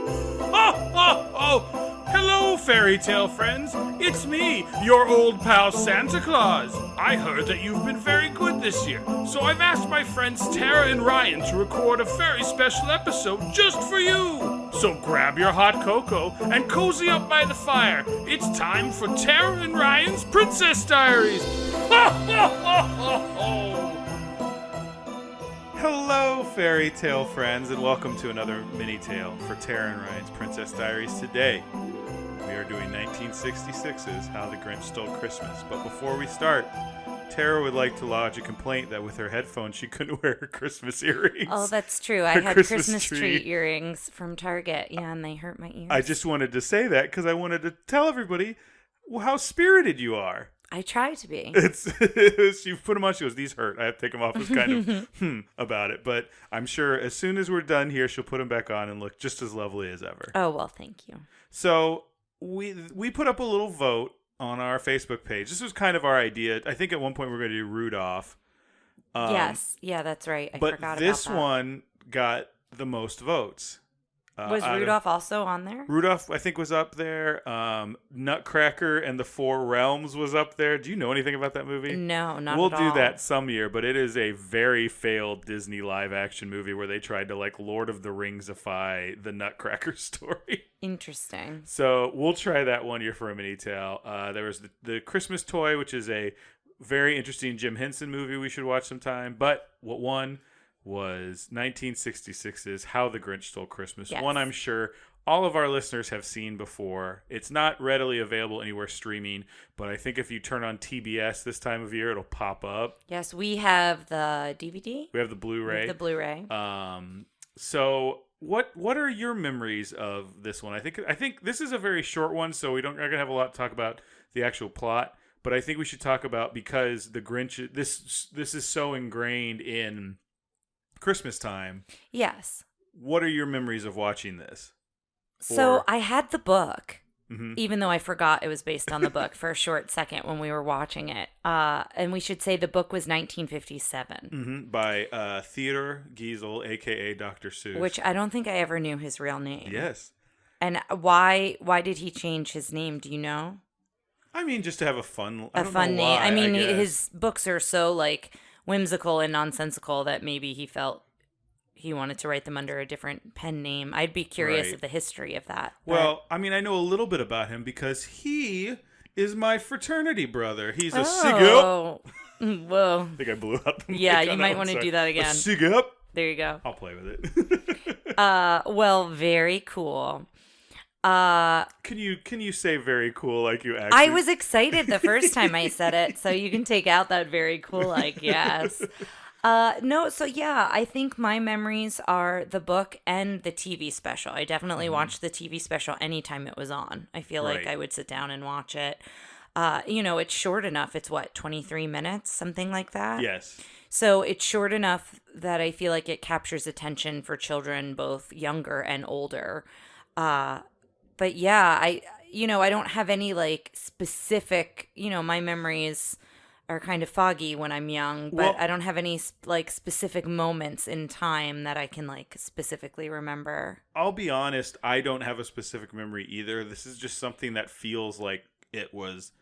Ho, ho, ho! Hello, fairy tale friends. It's me, your old pal Santa Claus. I heard that you've been very good this year, so I've asked my friends Tara and Ryan to record a very special episode just for you. So grab your hot cocoa and cozy up by the fire. It's time for Tara and Ryan's Princess Diaries. Ho, ho, ho, ho, ho! Hello, fairy tale friends, and welcome to another MiniTale for Tara and Ryan's Princess Diaries. Today, we are doing 1966's How the Grinch Stole Christmas. But before we start, Tara would like to lodge a complaint that with her headphones, she couldn't wear her Christmas earrings. Oh, that's true. I had Christmas tree earrings from Target. Yeah, and they hurt my ears. I just wanted to say that because I wanted to tell everybody how spirited you are. I try to be. She put them on. She goes, "These hurt. I have to take them off." I was kind of about it, but I'm sure as soon as we're done here, she'll put them back on and look just as lovely as ever. Oh well, thank you. So we put up a little vote on our Facebook page. This was kind of our idea. I think at one point we were going to do Rudolph. Yes, yeah, that's right. I forgot about that. But this one got the most votes. Was Rudolph also on there? Rudolph, I think, was up there. Nutcracker and the Four Realms was up there. Do you know anything about that movie? No, not We'll at all. do that some year, but it is a very failed Disney live-action movie where they tried to, like, Lord of the Rings-ify the Nutcracker story. Interesting. So we'll try that one year for a mini-tale. There was the Christmas Toy, which is a very interesting Jim Henson movie we should watch sometime. But what won was 1966's How the Grinch Stole Christmas. Yes. One I'm sure all of our listeners have seen before. It's not readily available anywhere streaming, but I think if you turn on TBS this time of year, it'll pop up. Yes, we have the DVD. We have the Blu-ray. So what are your memories of this one? I think this is a very short one, so we're not going to have a lot to talk about the actual plot, but I think we should talk about, because the Grinch, this is so ingrained in Christmas time. Yes. What are your memories of watching this? So I had the book, even though I forgot it was based on the book for a short second when we were watching it. And we should say the book was 1957. By Theodore Geisel, a.k.a. Dr. Seuss. Which I don't think I ever knew his real name. Yes. And why did he change his name? Do you know? I mean, just to have a fun name. Why, I mean, his books are so, like, whimsical and nonsensical that maybe he felt he wanted to write them under a different pen name. I'd be curious of the history of that. Well, I mean, I know a little bit about him because he is my fraternity brother. He's a Sigil. Whoa. I think I blew up. Yeah, you might want to do that again. Sigil. There you go. I'll play with it. Well, very cool. Can you say very cool like you actually? I was excited the first time I said it, so you can take out that very cool, like, yes. No, so yeah, I think my memories are the book and the TV special. I definitely watched the TV special anytime it was on. I feel like I would sit down and watch it. It's short enough. It's 23 minutes, something like that? Yes. So it's short enough that I feel like it captures attention for children, both younger and older. But yeah, I don't have any, like, specific, my memories are kind of foggy when I'm young, but I don't have any, like, specific moments in time that I can, like, specifically remember. I'll be honest, I don't have a specific memory either. This is just something that feels like it was,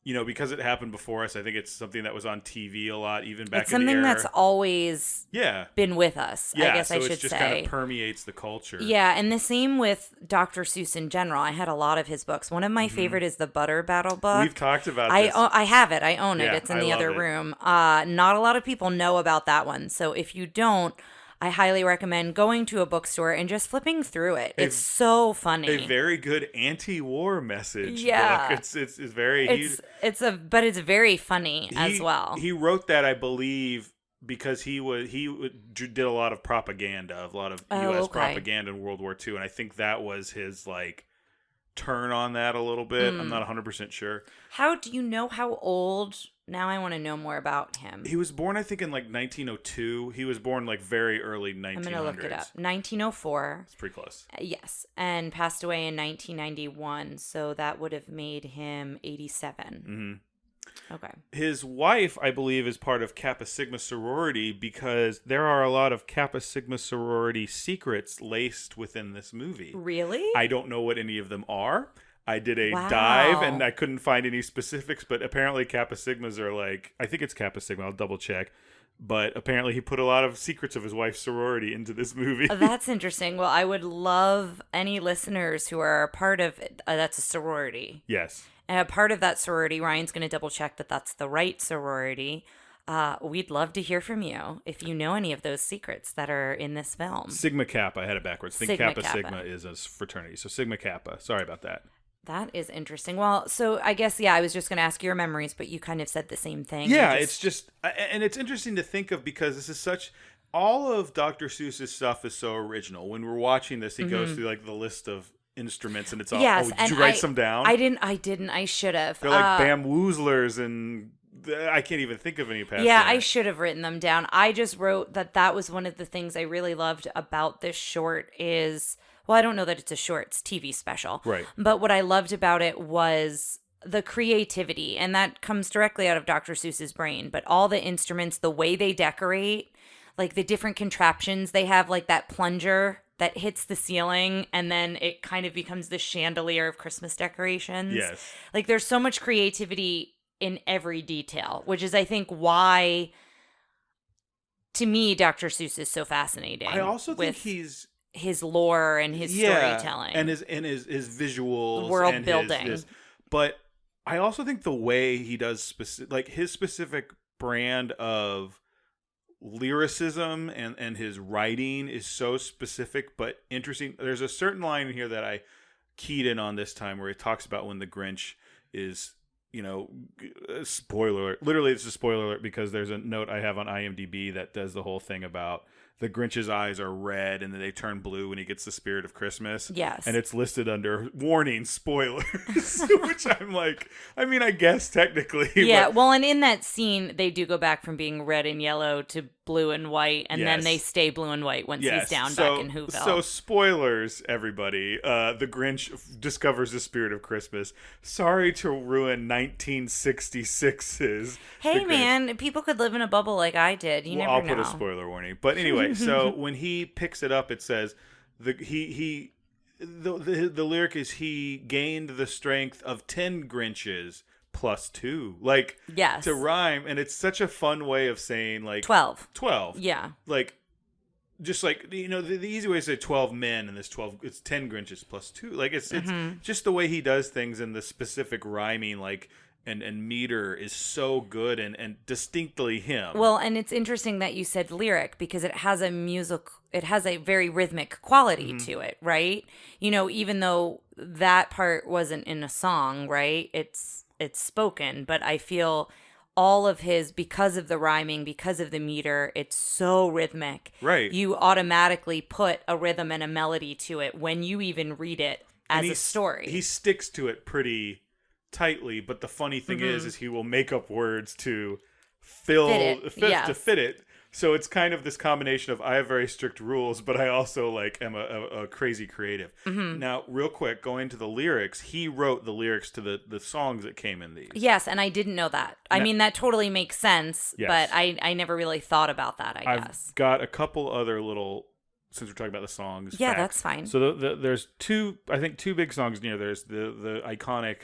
because it happened before us. I think it's something that was on TV a lot, even back in the era. It's something that's always been with us, I guess I should say. Yeah, so it just kind of permeates the culture. Yeah, and the same with Dr. Seuss in general. I had a lot of his books. One of my favorite is the Butter Battle book. We've talked about this. I have it. I own it. Yeah, it's in the other room. Not a lot of people know about that one. So if you don't, I highly recommend going to a bookstore and just flipping through it. It's so funny. A very good anti-war message. Yeah, book. It's very. But it's very funny as well. He wrote that, I believe, because he did a lot of propaganda, a lot of U.S. propaganda in World War II, and I think that was his, like, turn on that a little bit. I'm not 100% sure. How do you know how old? Now I want to know more about him. He was born, I think, in like 1902. He was born like very early 1900s. I'm going to look it up. 1904. It's pretty close. Yes. And passed away in 1991. So that would have made him 87. Okay. His wife, I believe, is part of Kappa Sigma sorority because there are a lot of Kappa Sigma sorority secrets laced within this movie. Really? I don't know what any of them are. I did a Wow. dive and I couldn't find any specifics, but apparently Kappa Sigmas are like, I think it's Kappa Sigma, I'll double check. But apparently he put a lot of secrets of his wife's sorority into this movie. That's interesting. Well, I would love any listeners who are a part of that's a sorority. Yes. And a part of that sorority, Ryan's going to double check that that's the right sorority. We'd love to hear from you if you know any of those secrets that are in this film. Sigma Kappa, I had it backwards. I think Sigma Kappa Kappa. Sigma is a fraternity. So Sigma Kappa. Sorry about that. That is interesting. Well, so I guess, yeah, I was just going to ask your memories, but you kind of said the same thing. Yeah, it's just, and it's interesting to think of because this is such, all of Dr. Seuss's stuff is so original. When we're watching this, he goes through like the list of instruments and it's all, Yes, did and you write some down? I didn't. I should have. They're like bamwoozlers and I can't even think of any past Yeah, that. I should have written them down. I just wrote that was one of the things I really loved about this short is, well, I don't know that it's a short, it's TV special. Right. But what I loved about it was the creativity, and that comes directly out of Dr. Seuss's brain, but all the instruments, the way they decorate, like the different contraptions they have, like that plunger that hits the ceiling and then it kind of becomes the chandelier of Christmas decorations. Yes. Like there's so much creativity in every detail, which is, I think, why, to me, Dr. Seuss is so fascinating. I also think with he's his lore and his storytelling and his visuals, world and building. But I also think the way he does his specific brand of lyricism and his writing is so specific but interesting. There's a certain line in here that I keyed in on this time where he talks about when the Grinch is, spoiler alert. Literally, it's a spoiler alert because there's a note I have on IMDb that does the whole thing about the Grinch's eyes are red and then they turn blue when he gets the spirit of Christmas. Yes. And it's listed under warning spoilers, which I'm like, I mean, I guess technically. Yeah, but well, and in that scene, they do go back from being red and yellow to blue and white, and then Yes. they stay blue and white once he's down back in Whoville. So spoilers, everybody. The Grinch discovers the spirit of Christmas. Sorry to ruin 1966's. Hey, The Grinch. man, people could live in a bubble like I did. You never I'll know. put a spoiler warning. But anyway, so when he picks it up, it says the lyric is he gained the strength of 10 Grinches plus 2. Like, Yes. to rhyme, and it's such a fun way of saying like 12. 12. Yeah. Like, just like, the easy way to say 12 men and this 12, it's 10 Grinches plus 2. Like, it's just the way he does things and the specific rhyming, like, and meter is so good and distinctly him. Well, and it's interesting that you said lyric because it has a very rhythmic quality to it, right? Even though that part wasn't in a song, right? It's spoken, but I feel all of his, because of the rhyming, because of the meter, it's so rhythmic. Right. You automatically put a rhythm and a melody to it when you even read it as a story. He sticks to it pretty tightly, but the funny thing is he will make up words to Fit it, yes. to fit it. So it's kind of this combination of I have very strict rules, but I also am a crazy creative. Now, real quick, going to the lyrics, he wrote the lyrics to the songs that came in these. Yes, and I didn't know that. I mean, that totally makes sense, Yes. but I never really thought about that, I guess. I've got a couple other little, since we're talking about the songs. Yeah, facts. that's fine. So there's two big songs in here. There's the iconic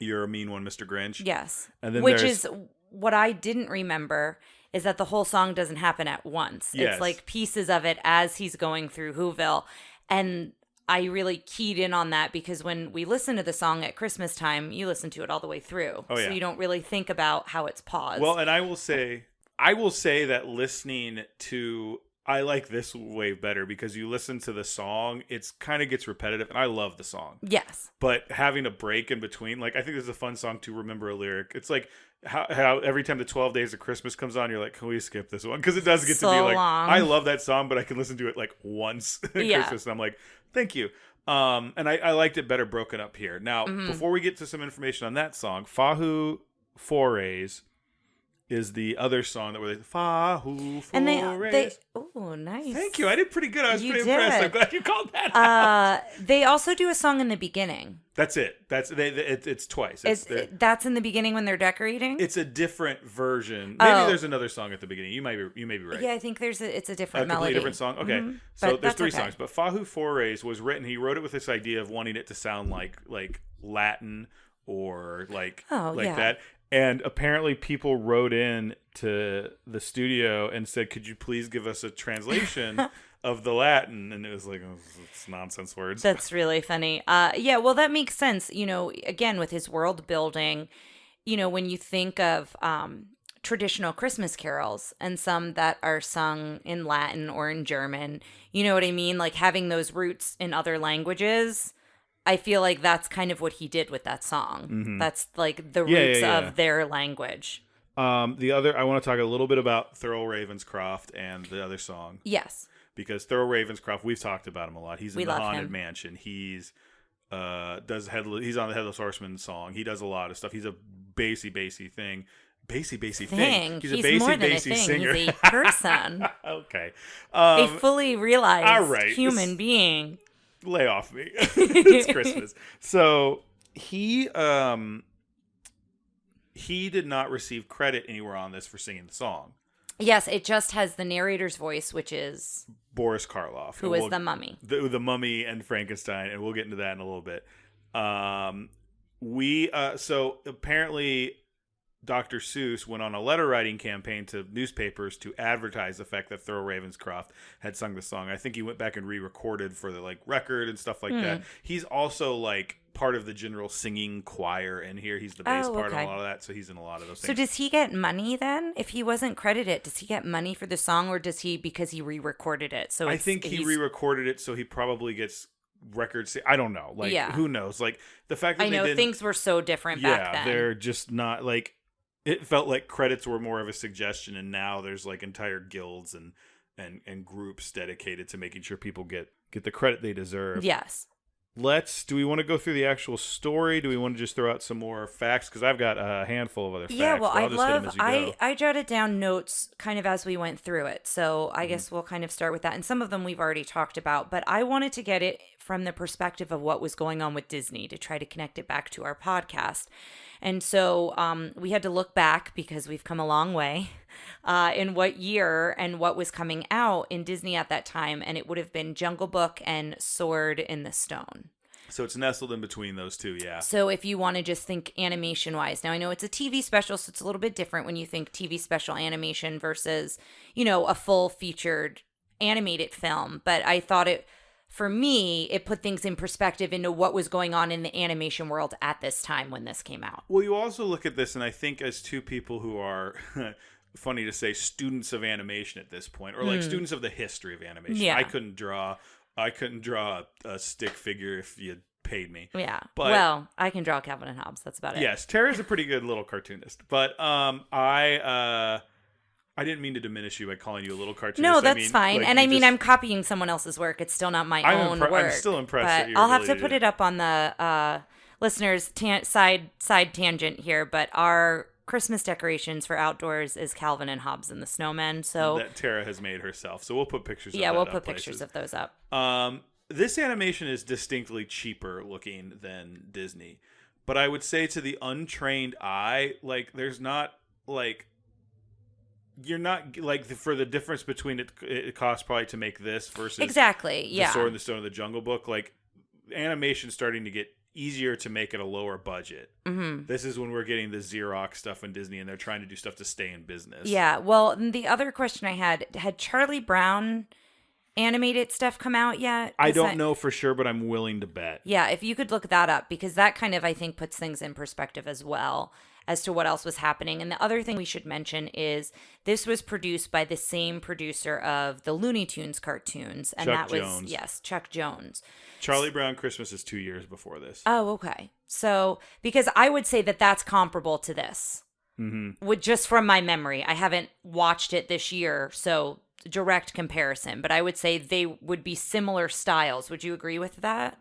"You're a Mean One, Mr. Grinch." Yes. And then Which there's- is what I didn't remember is that the whole song doesn't happen at once. Yes. It's like pieces of it as he's going through Whoville. And I really keyed in on that because when we listen to the song at Christmas time, you listen to it all the way through. Oh, yeah. So you don't really think about how it's paused. Well, and I will say that listening to, I like this way better because you listen to the song, it's kind of gets repetitive, and I love the song. Yes. But having a break in between, like, I think this is a fun song to remember a lyric. It's like how every time the 12 Days of Christmas comes on, you're like, can we skip this one? Because it does get So to be like, long. I love that song, but I can listen to it like once at Yeah. Christmas, and I'm like, thank you. And I liked it better broken up here. Now, before we get to some information on that song, Fahu Forays is the other song that were like, fa hu fo And they res. oh, nice. Thank you. I did pretty good. I was You pretty impressed. did. I'm glad you called that out. They also do a song in the beginning. That's it. It's twice. That's in the beginning when they're decorating. It's a different version. Maybe Oh. there's another song at the beginning. You may be right. Yeah, I think it's a A different completely melody. different song. Okay, Mhm. so But there's that's three okay. songs, but Fahu Forays was written. He wrote it with this idea of wanting it to sound like Latin or like yeah. that. And apparently, people wrote in to the studio and said, "Could you please give us a translation of the Latin?" And it was like, oh, it's nonsense words. That's really funny. Yeah, well, that makes sense. Again, with his world building, when you think of traditional Christmas carols and some that are sung in Latin or in German, you know what I mean? Like having those roots in other languages. I feel like that's kind of what he did with that song. Mm-hmm. That's like the roots yeah. of their language. The other, I want to talk a little bit about Thurl Ravenscroft and the other song. Yes. Because Thurl Ravenscroft, we've talked about him a lot. He's in We the love Haunted him. Mansion. He's he's on the Headless Horseman song. He does a lot of stuff. He's a bassy thing. Bassy thing. He's a bassy more than a bassy thing. singer. He's a person. Okay. A fully realized all right. human being. Lay off me. It's Christmas. So he did not receive credit anywhere on this for singing the song. Yes, it just has the narrator's voice, which is Boris Karloff, who is the mummy. The mummy and Frankenstein, and we'll get into that in a little bit. So apparently Dr. Seuss went on a letter writing campaign to newspapers to advertise the fact that Thurl Ravenscroft had sung the song. I think he went back and re-recorded for the record and stuff like that. He's also part of the general singing choir in here. He's the bass part okay. and a lot of that, so he's in a lot of those So things. does he get money then? If he wasn't credited, does he get money for the song, or does he because he re-recorded it? So I think he re-recorded it, so he probably gets records. I don't know. Who knows? The fact that I know things were so different back then. they're just not it felt like credits were more of a suggestion, and now there's entire guilds and groups dedicated to making sure people get the credit they deserve. Yes. Do we want to go through the actual story? Do we want to just throw out some more facts? Because I've got a handful of other facts. Yeah, well, but I'll just hit 'em as you go. I jotted down notes kind of as we went through it. So Mm-hmm. I guess we'll kind of start with that. And some of them we've already talked about, but I wanted to get it from the perspective of what was going on with Disney to try to connect it back to our podcast. And so we had to look back because we've come a long way in what year and what was coming out in Disney at that time. And it would have been Jungle Book and Sword in the Stone. So it's nestled in between those two, yeah. So if you want to just think animation-wise, now I know it's a TV special, so it's a little bit different when you think TV special animation versus, a full featured animated film. But I thought for me, it put things in perspective into what was going on in the animation world at this time when this came out. Well, you also look at this, and I think as two people who are, funny to say, students of animation at this point, or students of the history of animation. Yeah. I couldn't draw a stick figure if you paid me. Yeah. But, well, I can draw Calvin and Hobbes. That's about it. Yes, Tara's a pretty good little cartoonist. But I didn't mean to diminish you by calling you a little cartoonist. No, that's fine. And I'm copying someone else's work. It's still not my own work. I'm still impressed but at your I'll have to ability put it up on the listeners' side tangent here. But our Christmas decorations for outdoors is Calvin and Hobbes and the Snowmen. So that Tara has made herself. So we'll put pictures of that. Yeah, we'll up put places. pictures of those up. This animation is distinctly cheaper looking than Disney. But I would say to the untrained eye, there's not you're not for the difference between it costs probably to make this versus exactly the Sword in the Stone of the Jungle Book. Animation's starting to get easier to make at a lower budget. Mm-hmm. This is when we're getting the Xerox stuff in Disney, and they're trying to do stuff to stay in business. Yeah. Well, the other question I had Charlie Brown animated stuff come out yet? I don't know for sure, but I'm willing to bet. Yeah, if you could look that up, because that kind of, I think, puts things in perspective as well as to what else was happening. And the other thing we should mention is this was produced by the same producer of the Looney Tunes cartoons. And Chuck that was, Jones. yes, Chuck Jones. Charlie Brown Christmas is 2 years before this. Oh, okay. So, because I would say that that's comparable to this. Mm-hmm. Just from my memory. I haven't watched it this year, so direct comparison. But I would say they would be similar styles. Would you agree with that?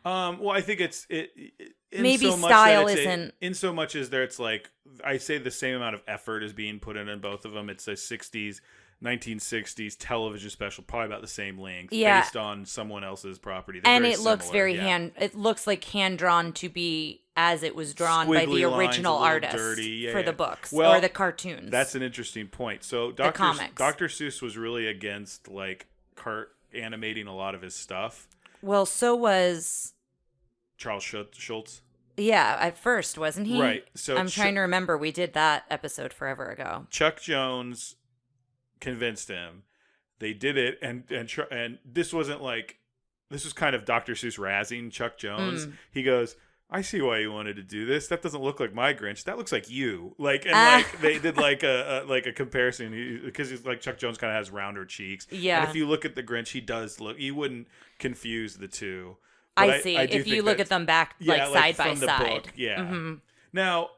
Well, I think in Maybe so much style that isn't. in so much as there, it's like I say the same amount of effort is being put in both of them. It's a 60s, 1960s television special, probably about the same length, Yeah. based on someone else's property. They're And very it looks similar, very yeah. it looks like hand drawn to be as it was drawn by Squiggly the lines, original a little artist dirty. Yeah, for yeah. the books Well, or the cartoons. That's an interesting point. So comics. Dr. Seuss was really against like animating a lot of his stuff. Well, so was Charles Schultz. yeah, at first, wasn't he? Right. So I'm trying to remember. We did that episode forever ago. Chuck Jones convinced him. They did it, and this wasn't like, this was kind of Dr. Seuss razzing Chuck Jones. He goes, I see why you wanted to do this. That doesn't look like my Grinch. That looks like you. Like, and like they did like a comparison, because he's like, Chuck Jones kind of has rounder cheeks. Yeah. And if you look at the Grinch, he does look. You wouldn't confuse the two. I see. If you look at them back, like side by from the side. book, yeah. Now,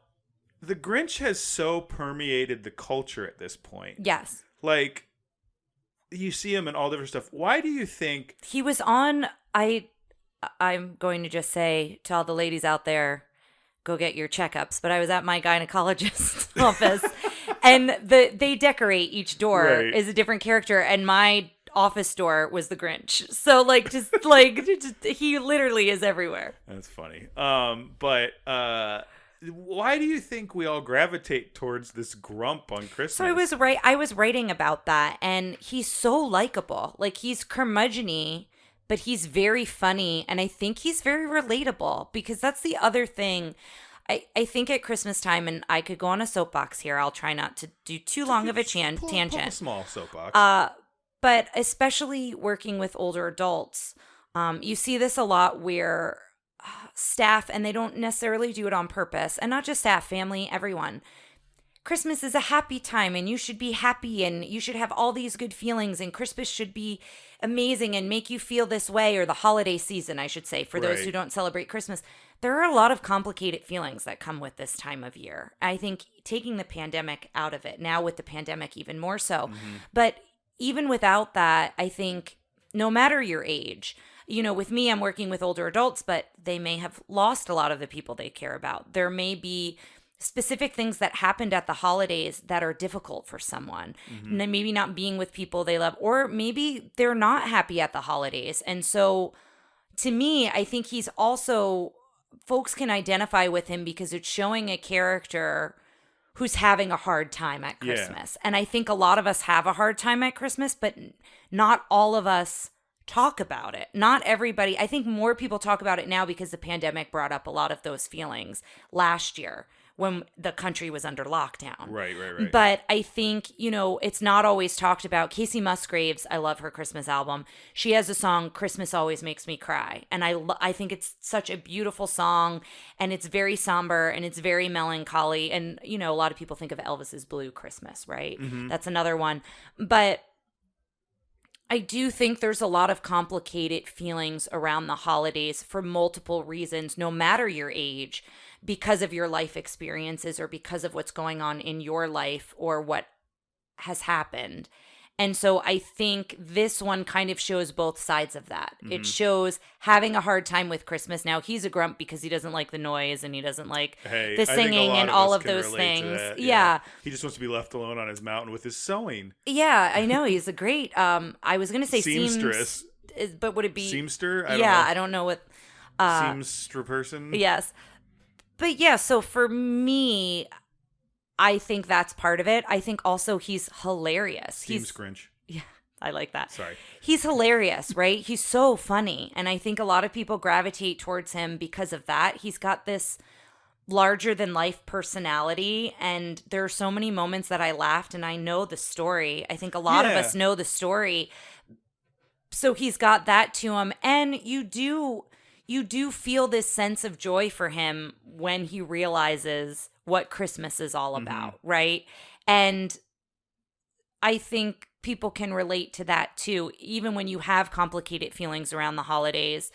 the Grinch has so permeated the culture at this point. Yes. Like, you see him in all different stuff. Why do you think He was on. I'm going to just say to all the ladies out there, go get your checkups. But I was at my gynecologist's office, and they decorate each door Right. is a different character, and my office door was the Grinch. So like, just he literally is everywhere. That's funny. But why do you think we all gravitate towards this grump on Christmas? So I was writing about that, and he's so likable. Like, he's curmudgeon-y, but he's very funny, and I think he's very relatable, because that's the other thing. I think at Christmas time, and I could go on a soapbox here. I'll try not to do too long of a Pull tangent. a small soapbox. But especially working with older adults, you see this a lot where staff, and they don't necessarily do it on purpose, and not just staff, family, everyone. Christmas is a happy time, and you should be happy, and you should have all these good feelings, and Christmas should be amazing and make you feel this way, or the holiday season, I should say, for those Right. who don't celebrate Christmas. There are a lot of complicated feelings that come with this time of year. I think taking the pandemic out of it, now with the pandemic even more so, but even without that, I think no matter your age, with me, I'm working with older adults, but they may have lost a lot of the people they care about. There may be specific things that happened at the holidays that are difficult for someone. And then maybe not being with people they love, or maybe they're not happy at the holidays. And so to me, I think he's also, folks can identify with him because it's showing a character who's having a hard time at Christmas. And I think a lot of us have a hard time at Christmas, but not all of us talk about it. Not everybody. I think more people talk about it now because the pandemic brought up a lot of those feelings last year when the country was under lockdown. Right. But I think, it's not always talked about. Casey Musgraves, I love her Christmas album. She has a song, Christmas Always Makes Me Cry. And I think it's such a beautiful song, and it's very somber, and it's very melancholy. And, a lot of people think of Elvis's Blue Christmas, right? That's another one. But I do think there's a lot of complicated feelings around the holidays for multiple reasons, no matter your age, because of your life experiences or because of what's going on in your life or what has happened. And so I think this one kind of shows both sides of that. It shows having a hard time with Christmas. Now, he's a grump because he doesn't like the noise, and he doesn't like the singing and all of those things. Yeah. He just wants to be left alone on his mountain with his sewing. Yeah, I know. He's a great, I was going to say Seamstress. but would it be? Seamster? I don't know what. Seamster person? Yes. But yeah, so for me, I think that's part of it. I think also he's hilarious. Seems Grinch. Yeah, I like that. Sorry. He's hilarious, right? He's so funny. And I think a lot of people gravitate towards him because of that. He's got this larger than life personality, and there are so many moments that I laughed, and I know the story. I think a lot of us know the story. So he's got that to him, and you do feel this sense of joy for him when he realizes what Christmas is all about, right? And I think people can relate to that too. Even when you have complicated feelings around the holidays,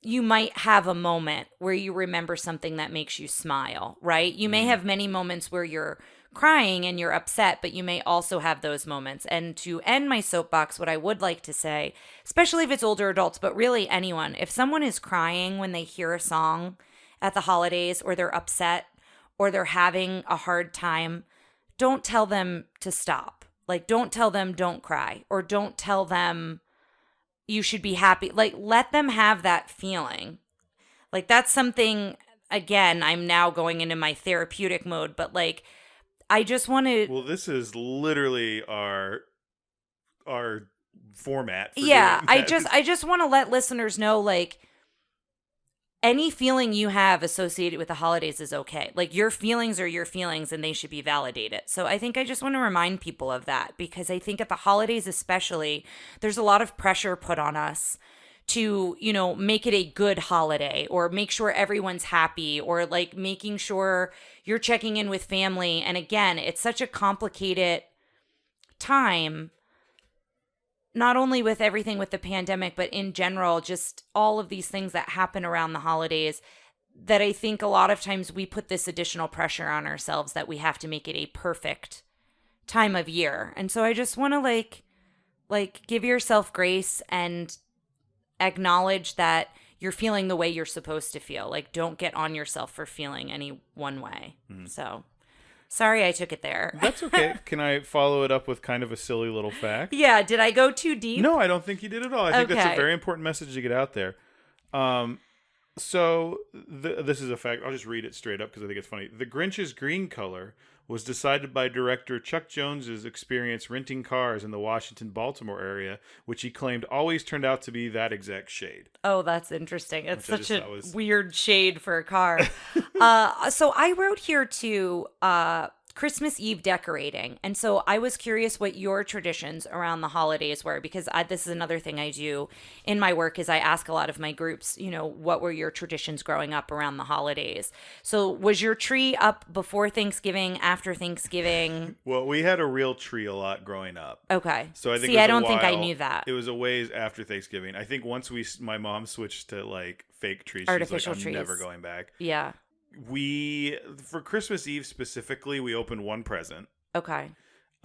you might have a moment where you remember something that makes you smile, right? You may have many moments where you're crying and you're upset, but you may also have those moments. And to end my soapbox, what I would like to say, especially if it's older adults, but really anyone, if someone is crying when they hear a song at the holidays, or they're upset, or they're having a hard time, don't tell them to stop. Like, don't tell them don't cry, or don't tell them you should be happy. Like, let them have that feeling. Like, that's something, again, I'm now going into my therapeutic mode, but like, I just want to. Well, this is literally our format. For Yeah, doing that. I just want to let listeners know, like, any feeling you have associated with the holidays is okay. Like, your feelings are your feelings and they should be validated. So I think I just want to remind people of that, because I think at the holidays especially, there's a lot of pressure put on us to, you know, make it a good holiday, or make sure everyone's happy, or like making sure you're checking in with family. And again, it's such a complicated time, not only with everything with the pandemic, but in general, just all of these things that happen around the holidays, that I think a lot of times we put this additional pressure on ourselves that we have to make it a perfect time of year. And so I just want to like give yourself grace and acknowledge that you're feeling the way you're supposed to feel. Like, don't get on yourself for feeling any one way. So sorry I took it there. That's okay. Can I follow it up with kind of a silly little fact? Yeah, did I go too deep? No, I don't think you did at all. I think that's Okay. a very important message to get out there. So this is a fact. I'll just read it straight up because I think it's funny. The Grinch's green color was decided by director Chuck Jones's experience renting cars in the Washington-Baltimore area, which he claimed always turned out to be that exact shade. Oh, that's interesting. It's Which I such just a thought was- weird shade for a car. So I wrote here too, Christmas Eve decorating. And so I was curious what your traditions around the holidays were, because this is another thing I do in my work, is I ask a lot of my groups, you know, what were your traditions growing up around the holidays? So was your tree up before Thanksgiving, after Thanksgiving? Well, we had a real tree a lot growing up. Okay. So I think See, it was I don't think I while- knew that. It was a ways after Thanksgiving. I think once my mom switched to like fake trees, Artificial she's like, I'm never trees. going back. Yeah. For Christmas Eve specifically, we opened one present. Okay.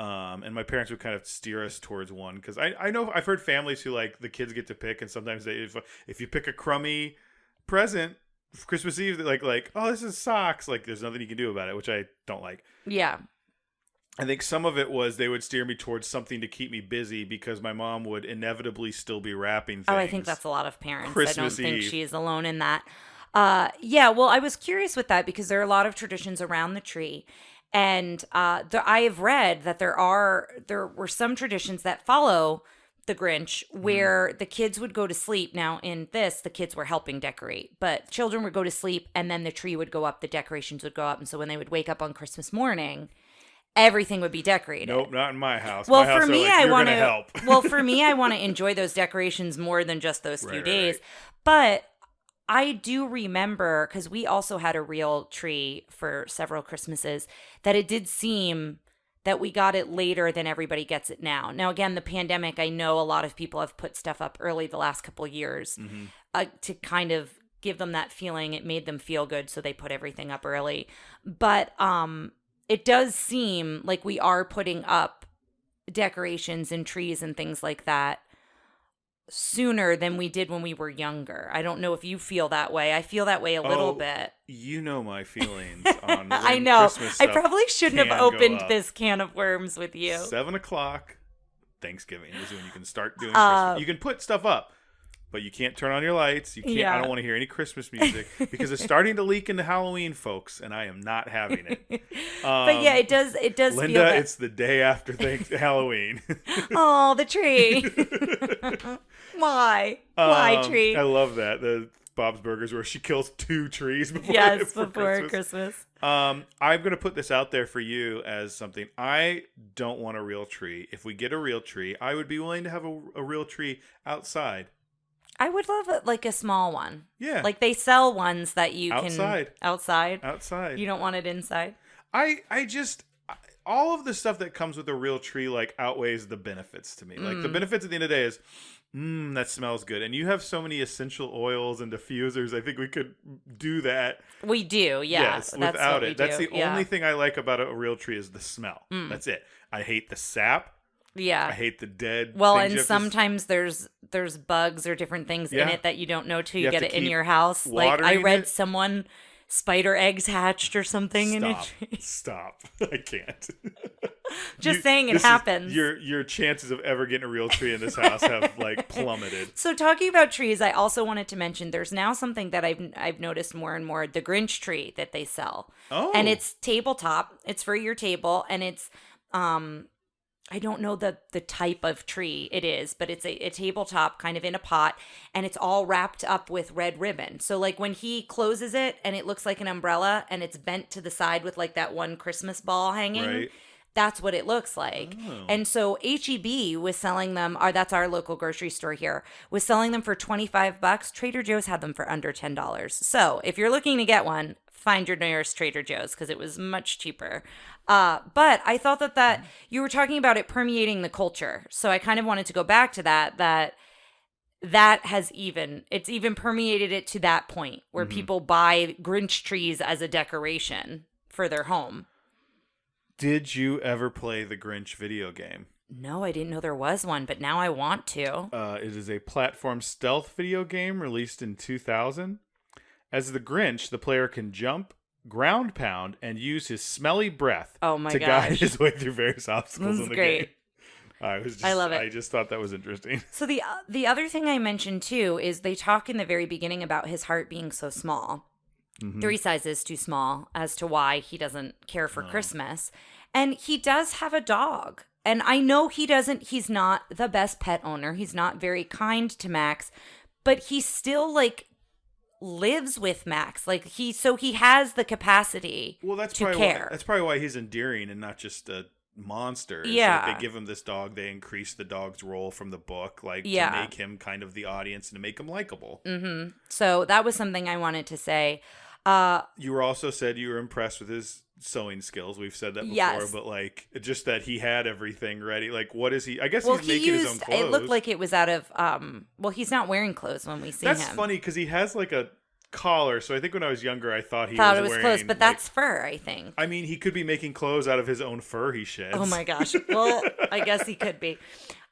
And my parents would kind of steer us towards one, because I know I've heard families who like the kids get to pick, and sometimes they if you pick a crummy present for Christmas Eve, they're like, oh, this is socks. Like, there's nothing you can do about it, which I don't like. Yeah. I think some of it was they would steer me towards something to keep me busy, because my mom would inevitably still be wrapping things. Oh, I think that's a lot of parents. Christmas I don't think Eve. she is alone in that. Yeah, well, I was curious with that because there are a lot of traditions around the tree. And I have read that there were some traditions that follow the Grinch where the kids would go to sleep. Now, in this, the kids were helping decorate, but children would go to sleep and then the tree would go up, the decorations would go up. And so when they would wake up on Christmas morning, everything would be decorated. Nope, not in my house. Well, My house for are me, like, I "You're want gonna to help." Well, for me, I want to enjoy those decorations more than just those few Right, days. right. But I do remember, because we also had a real tree for several Christmases, that it did seem that we got it later than everybody gets it now. Now, again, the pandemic, I know a lot of people have put stuff up early the last couple of years to kind of give them that feeling. It made them feel good, so they put everything up early. But it does seem like we are putting up decorations and trees and things like that sooner than we did when we were younger. I don't know if you feel that way. I feel that way a little bit. You know my feelings on when I know. Christmas I stuff probably shouldn't have can go opened up. this can of worms with you. 7:00 Thanksgiving is when you can start doing Christmas. You can put stuff up, but you can't turn on your lights. You can't. Yeah. I don't want to hear any Christmas music because it's starting to leak into Halloween, folks, and I am not having it. But yeah, it does feel Linda, that. it's the day after Halloween. Oh, the tree. Why? Why tree? I love that. The Bob's Burgers where she kills 2 trees before Yes, for before Christmas. I'm going to put this out there for you as something. I don't want a real tree. If we get a real tree, I would be willing to have a real tree outside. I would love like a small one. Yeah. Like they sell ones that you Outside. can outside. Outside. You don't want it inside. All of the stuff that comes with a real tree like outweighs the benefits to me. Like the benefits at the end of the day is That smells good. And you have so many essential oils and diffusers. I think we could do that. We do, yeah. Yes, That's without what we it. That's do, the yeah. only thing I like about a real tree is the smell. That's it. I hate the sap. Yeah. I hate the dead. Well, things and you have to sometimes there's bugs or different things in Yeah. it that you don't know till you You have get to it in keep your house. Like I watering read it. someone spider eggs hatched or something in Stop. it. Stop. I can't. Just saying it this is- happens. Your chances of ever getting a real tree in this house have like plummeted. So talking about trees, I also wanted to mention there's now something that I've noticed more and more, the Grinch tree that they sell. Oh. And it's tabletop. It's for your table, and it's I don't know the type of tree it is, but it's a tabletop kind of in a pot, and it's all wrapped up with red ribbon. So like when he closes it and it looks like an umbrella and it's bent to the side with like that one Christmas ball hanging. Right. That's what it looks like. Oh. And so HEB was selling them, or that's our local grocery store here, was selling them for $25. Trader Joe's had them for under $10. So if you're looking to get one, find your nearest Trader Joe's because it was much cheaper. But I thought that you were talking about it permeating the culture. So I kind of wanted to go back to that has it's even permeated it to that point where people buy Grinch trees as a decoration for their home. Did you ever play the Grinch video game? No, I didn't know there was one, but now I want to. It is a platform stealth video game released in 2000. As the Grinch, the player can jump, ground pound, and use his smelly breath to guide his way through various obstacles in the game. I love it. I just thought that was interesting. So the other thing I mentioned too is they talk in the very beginning about his heart being so small. 3 sizes too small as to why he doesn't care for Christmas. And he does have a dog. And I know he's not the best pet owner. He's not very kind to Max, but he still like lives with Max. Like he has the capacity to care. That's probably why he's endearing and not just a monster. Yeah. Like they give him this dog, they increase the dog's role from the book, to make him kind of the audience and to make him likable. So that was something I wanted to say. You were also said you were impressed with his sewing skills. We've said that before, Yes. but like just that he had everything ready. Like what is he? I guess Well, he's making his own clothes. it looked like it was out of well, he's not wearing clothes when we see him. That's funny because he has like a collar. So I think when I was younger, I thought he it was wearing clothes, but that's fur, I think. I mean, he could be making clothes out of his own fur he sheds. Oh my gosh. Well, I guess he could be.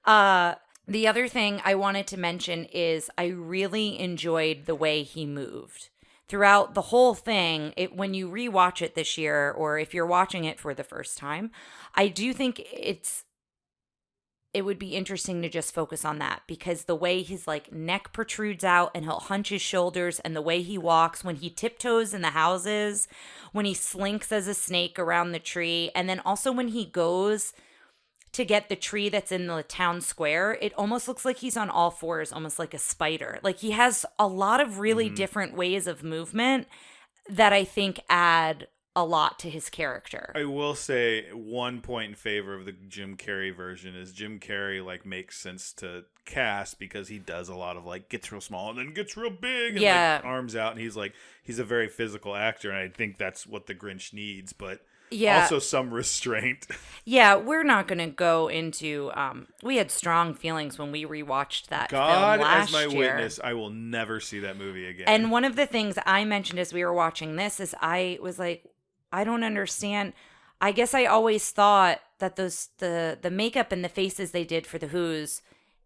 The other thing I wanted to mention is I really enjoyed the way he moved. Throughout the whole thing, when you rewatch it this year, or if you're watching it for the first time, I do think it would be interesting to just focus on that, because the way his like neck protrudes out and he'll hunch his shoulders, and the way he walks when he tiptoes in the houses, when he slinks as a snake around the tree, and then also when he goes to get the tree that's in the town square, it almost looks like he's on all fours, almost like a spider. Like he has a lot of really different ways of movement that I think add a lot to his character. I will say one point in favor of the Jim Carrey version is Jim Carrey like makes sense to cast because he does a lot of like gets real small and then gets real big and like arms out, and he's a very physical actor, and I think that's what the Grinch needs, but also some restraint. Yeah, we're not going to go into we had strong feelings when we rewatched that film last as my year. witness, I will never see that movie again. And one of the things I mentioned as we were watching this is I was like, I don't understand. I guess I always thought that the makeup and the faces they did for the Who's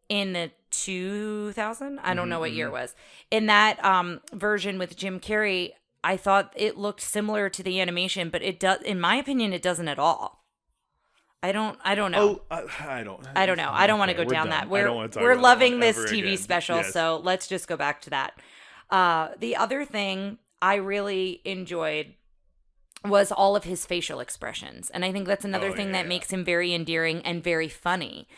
in the 2000, I don't know what year it was, in that version with Jim Carrey, I thought it looked similar to the animation, but it does, in my opinion, it doesn't at all. I don't know. Oh, I don't know. I don't want to go down done. that. I don't wanna talk We're about loving that this ever TV again. special, Yes. so let's just go back to that. The other thing I really enjoyed was all of his facial expressions, and I think that's another thing that makes him very endearing and very funny.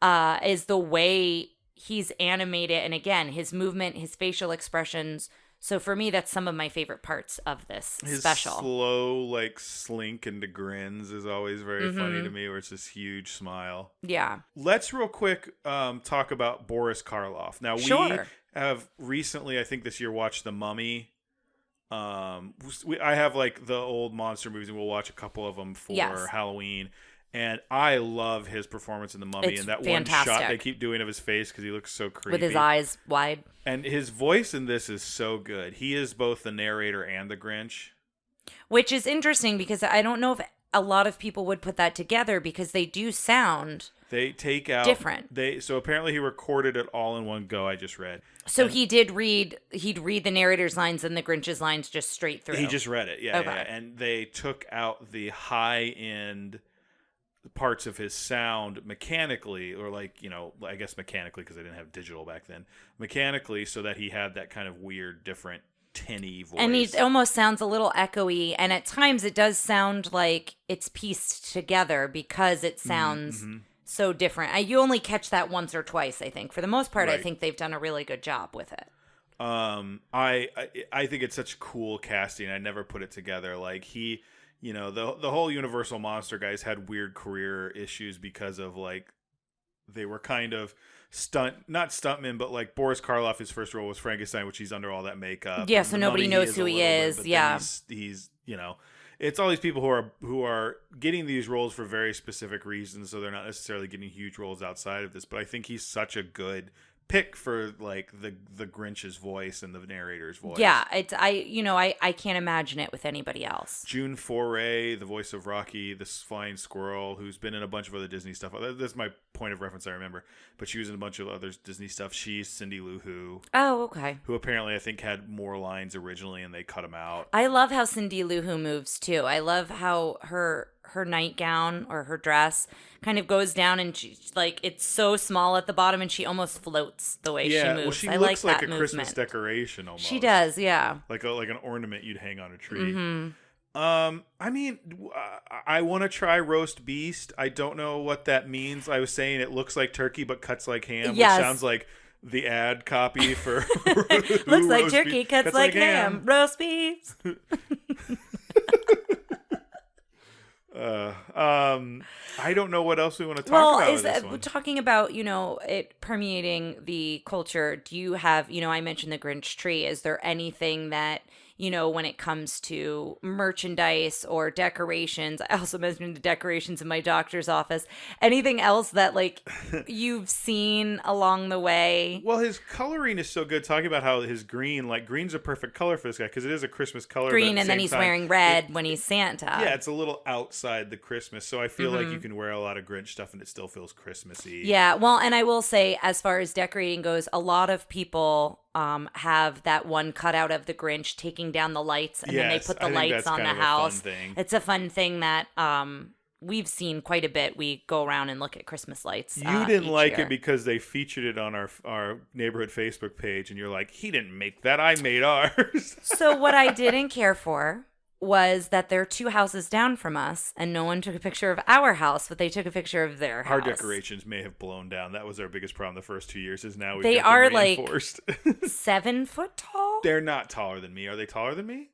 Is the way he's animated, and again, his movement, his facial expressions. So for me, that's some of my favorite parts of this special. His slow, like, slink into grins is always very funny to me, where it's this huge smile. Yeah. Let's real quick talk about Boris Karloff. Now, we have recently, I think this year, watched The Mummy. I have, like, the old monster movies, and we'll watch a couple of them for Halloween. And I love his performance in The Mummy, It's and that fantastic. one shot they keep doing of his face because he looks so creepy. With his eyes wide. And his voice in this is so good. He is both the narrator and the Grinch. Which is interesting because I don't know if a lot of people would put that together because they do sound They take out different. So apparently he recorded it all in one go. I just read. So he'd read the narrator's lines and the Grinch's lines just straight through. He just read it, yeah, Okay. yeah. And they took out the high end parts of his sound mechanically, or like, you know, I guess mechanically because they didn't have digital back then. Mechanically, so that he had that kind of weird, different, tinny voice. And he almost sounds a little echoey, and at times it does sound like it's pieced together because it sounds so different. You only catch that once or twice, I think. For the most part, I Right. think they've done a really good job with it. I think it's such cool casting. I never put it together. Like he, you know, the whole Universal Monster guys had weird career issues because of like they were kind of not stuntmen, but like Boris Karloff, his first role was Frankenstein, which he's under all that makeup. Yeah, And so The nobody Mummy, knows is who a he little bit, is, but then yeah. he's you know, it's all these people who are getting these roles for very specific reasons, so they're not necessarily getting huge roles outside of this. But I think he's such a good pick for like the Grinch's voice and the narrator's voice. Yeah, I can't imagine it with anybody else. June Foray, the voice of Rocky, this flying squirrel, who's been in a bunch of other Disney stuff. That's my point of reference, I remember. But she was in a bunch of other Disney stuff. She's Cindy Lou Who, Oh, okay. who apparently I think had more lines originally and they cut them out. I love how Cindy Lou Who moves too. I love how her nightgown or her dress kind of goes down and she's like it's so small at the bottom and she almost floats the way she moves. Well, she I looks like that a movement. Christmas decoration almost. She does, yeah. Like an ornament you'd hang on a tree. Mm-hmm. I mean, I want to try roast beast. I don't know what that means. I was saying it looks like turkey but cuts like ham, Yes. which sounds like the ad copy for Looks like roast turkey, beef, cuts like ham. Roast beef. I don't know what else we want to talk about with this one. Talking about, it permeating the culture, do you have, I mentioned the Grinch tree. Is there anything that, when it comes to merchandise or decorations? I also mentioned the decorations in my doctor's office. Anything else that, like, you've seen along the way? Well, his coloring is so good. Talking about how his green's a perfect color for this guy because it is a Christmas color. Green, but at and the then same he's time, wearing red when he's Santa. Yeah, it's a little outside the Christmas, so I feel Mm-hmm. like you can wear a lot of Grinch stuff and it still feels Christmassy. Yeah, well, and I will say, as far as decorating goes, a lot of people have that one cutout of the Grinch taking down the lights, and then they Yes, put I the think lights that's on kind the of a fun house. thing. It's a fun thing that we've seen quite a bit. We go around and look at Christmas lights. You didn't each like year. it because they featured it on our neighborhood Facebook page, and you're like, he didn't make that. I made ours. So what I didn't care for was that they're 2 houses down from us, and no one took a picture of our house, but they took a picture of their house. Our decorations may have blown down. That was our biggest problem the first 2 years. Is now we've They got them are, like, reinforced. 7 foot tall? They're not taller than me. Are they taller than me?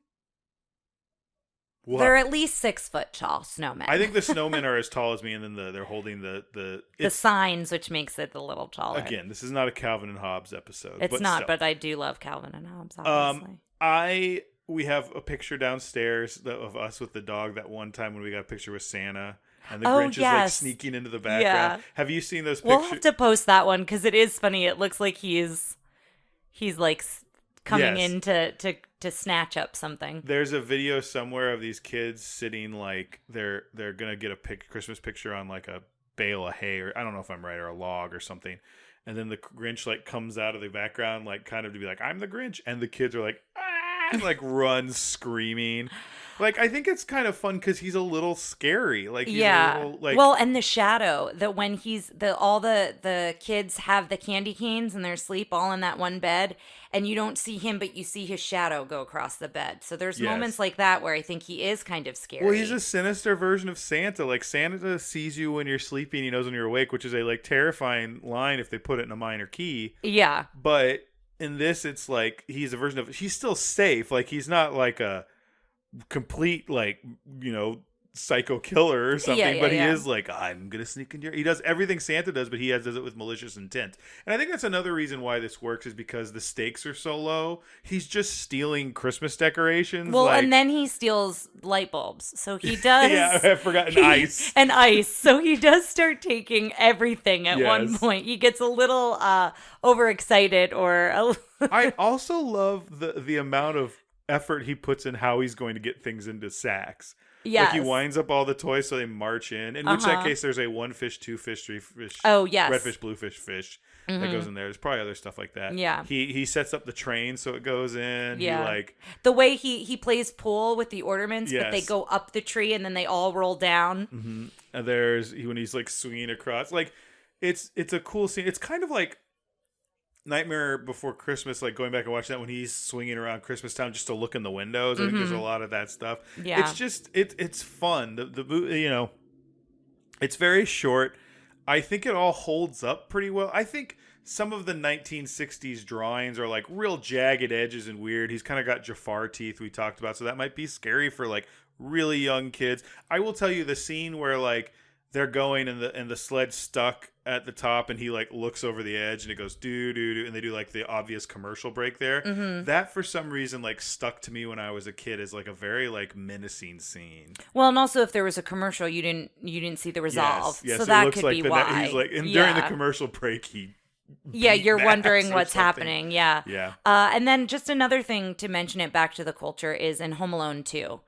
What? They're at least 6 foot tall snowmen. I think the snowmen are as tall as me, and then they're holding the the signs, which makes it a little taller. again. This is not a Calvin and Hobbes episode. It's not, still. but I do love Calvin and Hobbes, obviously. We have a picture downstairs of us with the dog that one time when we got a picture with Santa, and the Oh, Grinch is like yes. sneaking into the background. Yeah. Have you seen those We'll pictures? have to post that one because it is funny. It looks like he's like coming Yes. in to snatch up something. There's a video somewhere of these kids sitting like they're gonna get a Christmas picture on like a bale of hay, or I don't know if I'm right, or a log or something. And then the Grinch like comes out of the background, like kind of to be like, I'm the Grinch. And the kids are like, ah, and like run screaming. Like, I think it's kind of fun because he's a little scary. Like, he's a little, like, Well, and the shadow that when all the kids have the candy canes and they're asleep all in that one bed, and you don't see him, but you see his shadow go across the bed. So there's Yes. moments like that where I think he is kind of scary. well, he's a sinister version of Santa. Like, Santa sees you when you're sleeping. He knows when you're awake, which is a like terrifying line if they put it in a minor key. Yeah. But in this, it's like he's a version of, he's still safe. Like, he's not like a complete, like, psycho killer or something, but he yeah. is like, I'm gonna sneak into your... He does everything Santa does, but he does it with malicious intent. And I think that's another reason why this works, is because the stakes are so low. He's just stealing Christmas decorations. Well, like... and then he steals light bulbs. So he does... yeah, I forgot, and ice. And ice. So he does start taking everything at one Yes. point. He gets a little overexcited or... I also love the amount of effort he puts in how he's going to get things into sacks. Yes. Like he winds up all the toys so they march in which that case there's a 1 fish, 2 fish, 3 fish. Oh, yes. Red fish, blue fish that goes in there. There's probably other stuff like that. Yeah. He sets up the train so it goes in. Yeah. He like the way he plays pool with the ornaments, but they Yes. go up the tree and then they all roll down. Mm-hmm. And there's when he's like swinging across. Like it's a cool scene. It's kind of like Nightmare Before Christmas, like going back and watching that when he's swinging around Christmas Town just to look in the windows. I think there's a lot of that stuff. Yeah. It's just it's fun. The it's very short. I think it all holds up pretty well. I think some of the 1960s drawings are like real jagged edges and weird. He's kind of got Jafar teeth we talked about, so that might be scary for like really young kids. I will tell you the scene where like they're going and the sled stuck at the top and he like looks over the edge and it goes doo doo doo and they do like the obvious commercial break there. That for some reason like stuck to me when I was a kid as like a very like menacing scene. Well, and also if there was a commercial, you didn't see the resolve, Yes, so it that looks could like be the why. he's like and during the commercial break he you're Max wondering or what's something. happening. Yeah. And then just another thing to mention it back to the culture is in Home Alone 2.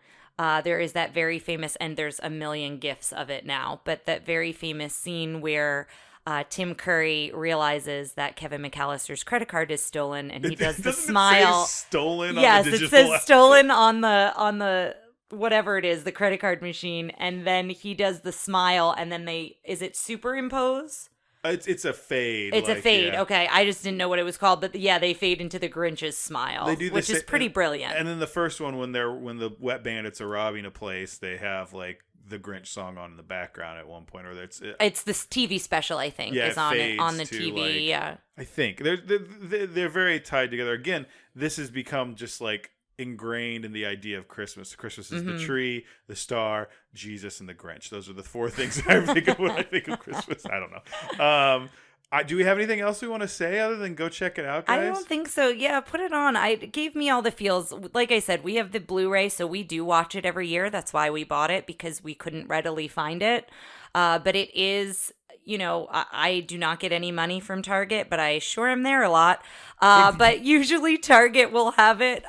There is that very famous, and there's a million gifs of it now, but that very famous scene where Tim Curry realizes that Kevin McAllister's credit card is stolen, and he does the Doesn't smile. It say stolen Yes, on the it digital says stolen on the whatever it is, the credit card machine, and then he does the smile, and then is it superimpose? It's a fade. It's a fade. Yeah. Okay, I just didn't know what it was called, but they fade into the Grinch's smile, They do which is pretty brilliant. And then the first one, when the wet bandits are robbing a place, they have like the Grinch song on in the background at one point, or it's this TV special, I think, yeah, is on the to, TV. like, yeah, I think they're very tied together. Again, this has become just like ingrained in the idea of Christmas. Christmas is the tree, the star, Jesus, and the Grinch. Those are the four things I think of when I think of Christmas. I don't know. Do we have anything else we want to say other than go check it out, guys? I don't think so. Yeah, put it on. It gave me all the feels. Like I said, we have the Blu-ray, so we do watch it every year. That's why we bought it, because we couldn't readily find it. But it is, I do not get any money from Target, but I sure am there a lot. But usually Target will have it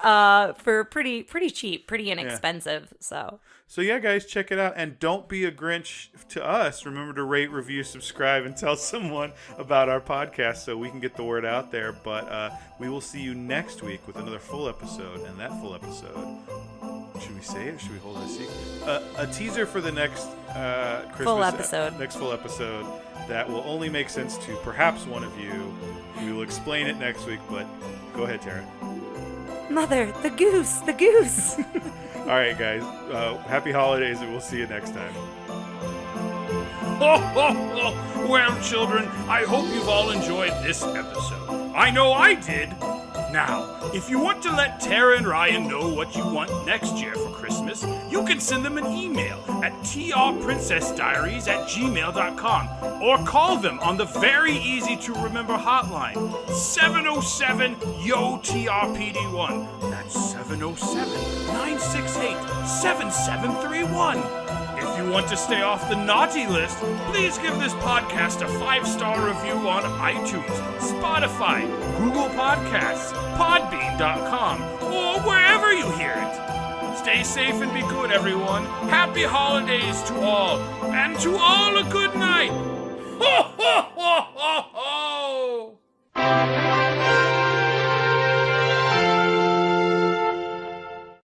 for pretty cheap, pretty inexpensive. Yeah. So yeah, guys, check it out. And don't be a Grinch to us. Remember to rate, review, subscribe, and tell someone about our podcast so we can get the word out there. But we will see you next week with another full episode. And that full episode, should we say it or should we hold it a secret? A teaser for the next Christmas full episode. Next full episode that will only make sense to perhaps one of you. We will explain it next week, but go ahead, Tara. Mother, the goose. All right, guys. Happy holidays, and we'll see you next time. Well, children, I hope you've all enjoyed this episode. I know I did. Now, if you want to let Tara and Ryan know what you want next year for Christmas, you can send them an email at trprincessdiaries@gmail.com or call them on the very easy-to-remember hotline, 707-YO-TRPD1. That's 707-968-7731. If you want to stay off the naughty list, please give this podcast a 5-star review on iTunes, Spotify, Google Podcasts, Podbean.com, or wherever you hear it. Stay safe and be good, everyone. Happy holidays to all, and to all a good night. Ho, ho, ho, ho,